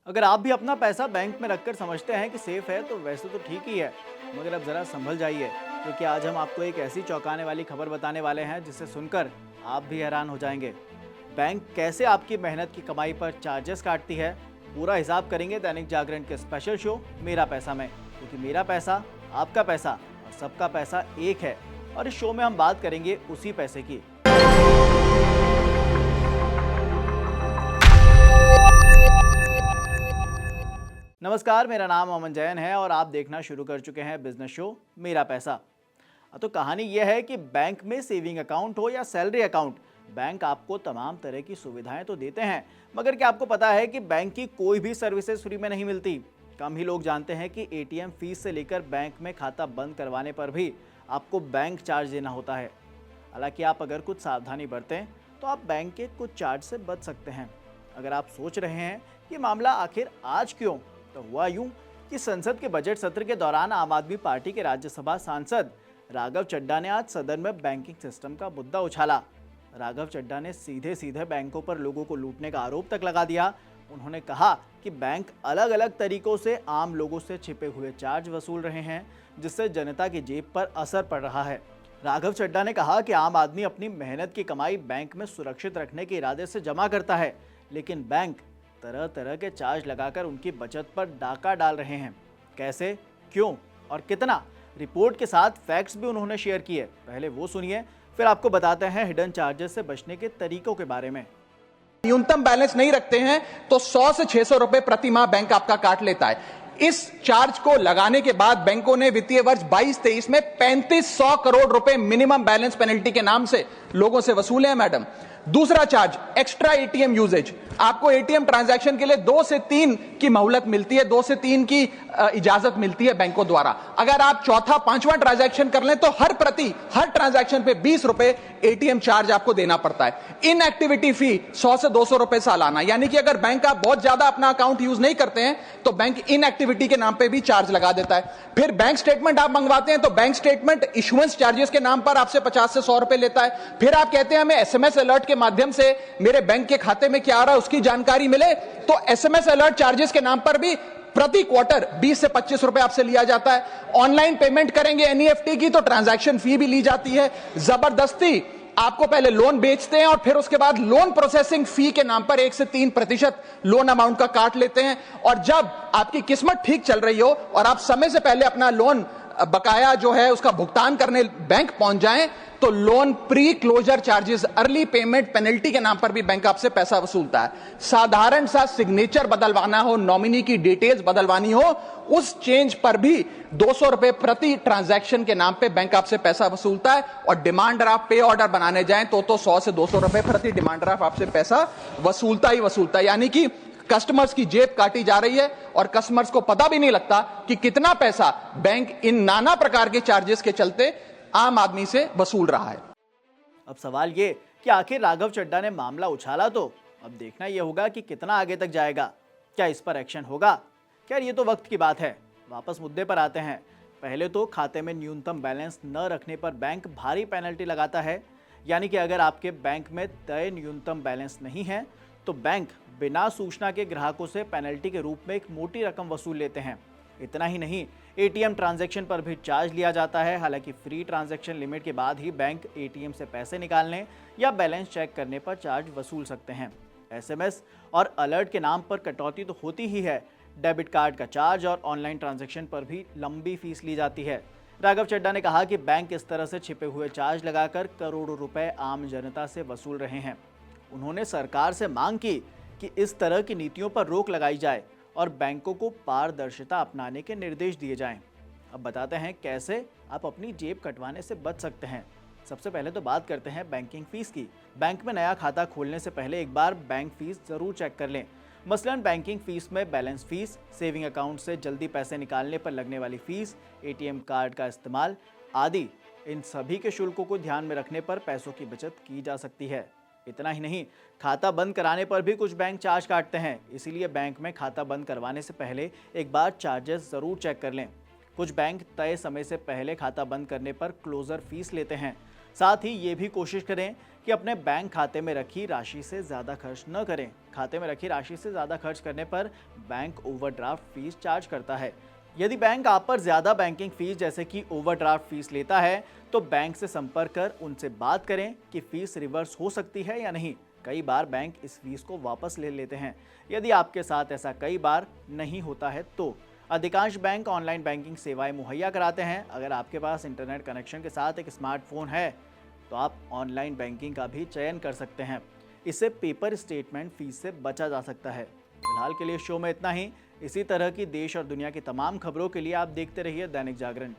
अगर आप भी अपना पैसा बैंक में रखकर समझते हैं कि सेफ है तो वैसे तो ठीक ही है, मगर अब जरा संभल जाइए, क्योंकि आज हम आपको एक ऐसी चौंकाने वाली खबर बताने वाले हैं जिसे सुनकर आप भी हैरान हो जाएंगे। बैंक कैसे आपकी मेहनत की कमाई पर चार्जेस काटती है, पूरा हिसाब करेंगे दैनिक जागरण के स्पेशल शो मेरा पैसा में, क्योंकि मेरा पैसा आपका पैसा और सबका पैसा एक है। और इस शो में हम बात करेंगे उसी पैसे की। नमस्कार, मेरा नाम अमन जैन है और आप देखना शुरू कर चुके हैं बिजनेस शो मेरा पैसा। तो कहानी यह है कि बैंक में सेविंग अकाउंट हो या सैलरी अकाउंट, बैंक आपको तमाम तरह की सुविधाएं तो देते हैं, मगर क्या आपको पता है कि बैंक की कोई भी सर्विसेज फ्री में नहीं मिलती। कम ही लोग जानते हैं कि एटीएम फीस से लेकर बैंक में खाता बंद करवाने पर भी आपको बैंक चार्ज देना होता है। हालांकि आप अगर कुछ सावधानी बरतें तो आप बैंक के कुछ चार्ज से बच सकते हैं। अगर आप सोच रहे हैं कि मामला आखिर आज क्यों, तो हुआ यूं कि संसद के बजट सत्र के दौरान आम आदमी पार्टी के राज्यसभा सांसद राघव चड्ढा ने आज सदन में बैंकिंग सिस्टम का मुद्दा उछाला। राघव चड्ढा ने सीधे सीधे बैंकों पर लोगों को लूटने का आरोप तक लगा दिया। उन्होंने कहा कि बैंक अलग अलग तरीकों से आम लोगों से छिपे हुए चार्ज वसूल रहे हैं, जिससे जनता की जेब पर असर पड़ रहा है। राघव चड्ढा ने कहा कि आम आदमी अपनी मेहनत की कमाई बैंक में सुरक्षित रखने के इरादे से जमा करता है, लेकिन बैंक तरह तरह के चार्ज लगाकर उनकी बचत पर डाका डाल रहे हैं। कैसे, क्यों और कितना, रिपोर्ट के साथ फैक्ट्स भी उन्होंने शेयर किए। पहले वो सुनिए, फिर आपको बताते हैं हिडन चार्जेस से बचने के तरीकों के बारे में। न्यूनतम बैलेंस नहीं रखते हैं तो 100 से 600 रुपए प्रति माह बैंक आपका काट लेता है। इस चार्ज को लगाने के बाद बैंकों ने वित्तीय वर्ष 22-23 में 3500 करोड़ रुपए मिनिमम बैलेंस पेनल्टी के नाम से लोगों से वसूले हैं मैडम। दूसरा चार्ज, एक्स्ट्रा एटीएम यूजेज। आपको एटीएम ट्रांजैक्शन के लिए 2 से 3 की मोहलत मिलती है, 2 से 3 की इजाजत मिलती है बैंकों द्वारा। अगर आप चौथा पांचवां ट्रांजैक्शन कर लें तो हर ट्रांजैक्शन पे 20 रुपए एटीएम चार्ज आपको देना पड़ता है। इनएक्टिविटी फी 100 से 200 रुपए सालाना, यानी कि अगर बैंक आप बहुत ज्यादा अपना अकाउंट यूज नहीं करते हैं तो बैंक इनएक्टिविटी के नाम पे भी चार्ज लगा देता है। फिर बैंक स्टेटमेंट आप मंगवाते हैं तो बैंक स्टेटमेंट इशुएंस चार्जेस के नाम पर आपसे 50 से 100 रुपए लेता है। फिर आप कहते हैं हमें एसएमएस अलर्ट के माध्यम से मेरे बैंक के खाते में क्या आ रहा है उसकी जानकारी मिले, तो एसएमएस अलर्ट चार्जेस के नाम पर भी प्रति क्वार्टर 20 से 25 रुपए आपसे लिया जाता है। ऑनलाइन पेमेंट करेंगे एनईएफटी की तो ट्रांजैक्शन फी भी ली जाती है। जबरदस्ती आपको पहले लोन बेचते हैं और फिर उसके बाद लोन प्रोसेसिंग फी के नाम पर 1 से 3% लोन अमाउंट का काट लेते हैं। और जब आपकी किस्मत ठीक चल रही हो और आप समय से पहले अपना लोन बकाया जो है उसका भुगतान करने बैंक पहुंच जाएं तो loan pre closure charges, early payment penalty के नाम पर भी बैंक आपसे पैसा वसूलता है। साधारण सा सिग्नेचर बदलवाना हो, नॉमिनी की डिटेल्स बदलवानी हो, उस चेंज पर भी 200 रुपए प्रति ट्रांजैक्शन के नाम पे बैंक आपसे पैसा वसूलता है। और डिमांड ड्राफ्ट पे ऑर्डर बनाने जाएं तो 100 से 200 रुपए प्रति डिमांड ड्राफ्ट आपसे पैसा वसूलता ही वसूलता है। यानी कि कस्टमर्स की जेब काटी जा रही है और कस्टमर्स को पता भी नहीं लगता कि कितना पैसा बैंक इन नाना प्रकार के चार्जेस के चलते आम आदमी से वसूल रहा है। अब सवाल ये कि आखिर राघव चड्ढा ने मामला उछाला, तो अब देखना यह होगा कि कितना आगे तक जाएगा। क्या इस पर एक्शन होगा? खैर, ये तो वक्त की बात है। वापस मुद्दे पर आते हैं। पहले तो खाते में न्यूनतम बैलेंस न रखने पर बैंक भारी पेनल्टी लगाता है, यानी कि अगर आपके बैंक में तय न्यूनतम बैलेंस नहीं है तो बैंक बिना सूचना के ग्राहकों से पेनल्टी के रूप में एक मोटी रकम वसूल लेते हैं। इतना ही नहीं, एटीएम ट्रांजैक्शन पर भी चार्ज लिया जाता है। हालांकि फ्री ट्रांजैक्शन लिमिट के बाद ही बैंक एटीएम से पैसे निकालने या बैलेंस चेक करने पर चार्ज वसूल सकते हैं। एसएमएस और अलर्ट के नाम पर कटौती तो होती ही है। डेबिट कार्ड का चार्ज और ऑनलाइन ट्रांजैक्शन पर भी लंबी फीस ली जाती है। राघव चड्ढा ने कहा कि बैंक इस तरह से छिपे हुए चार्ज लगाकर करोड़ों रुपए आम जनता से वसूल रहे हैं। उन्होंने सरकार से मांग की कि इस तरह की नीतियों पर रोक लगाई जाए और बैंकों को पारदर्शिता अपनाने के निर्देश दिए जाएं। अब बताते हैं कैसे आप अपनी जेब कटवाने से बच सकते हैं। सबसे पहले तो बात करते हैं बैंकिंग फीस की। बैंक में नया खाता खोलने से पहले एक बार बैंक फीस जरूर चेक कर लें। मसलन बैंकिंग फीस में बैलेंस फीस, सेविंग अकाउंट से जल्दी पैसे निकालने पर लगने वाली फीस, एटीएम कार्ड का इस्तेमाल आदि, इन सभी के शुल्कों को ध्यान में रखने पर पैसों की बचत की जा सकती है। इतना ही नहीं, खाता बंद कराने पर भी कुछ बैंक चार्ज काटते हैं, इसीलिए बैंक में खाता बंद करवाने से पहले एक बार चार्जेस जरूर चेक कर लें। कुछ बैंक तय समय से पहले खाता बंद करने पर क्लोजर फीस लेते हैं। साथ ही ये भी कोशिश करें कि अपने बैंक खाते में रखी राशि से ज़्यादा खर्च न करें। खाते में रखी राशि से ज़्यादा खर्च करने पर बैंक ओवरड्राफ्ट फीस चार्ज करता है। यदि बैंक आप पर ज़्यादा बैंकिंग फीस जैसे कि ओवरड्राफ्ट फीस लेता है तो बैंक से संपर्क कर उनसे बात करें कि फीस रिवर्स हो सकती है या नहीं। कई बार बैंक इस फीस को वापस ले लेते हैं। यदि आपके साथ ऐसा कई बार नहीं होता है तो अधिकांश बैंक ऑनलाइन बैंकिंग सेवाएं मुहैया कराते हैं। अगर आपके पास इंटरनेट कनेक्शन के साथ एक स्मार्टफोन है तो आप ऑनलाइन बैंकिंग का भी चयन कर सकते हैं। इससे पेपर स्टेटमेंट फीस से बचा जा सकता है। फिलहाल के लिए शो में इतना ही। इसी तरह की देश और दुनिया की तमाम खबरों के लिए आप देखते रहिए दैनिक जागरण।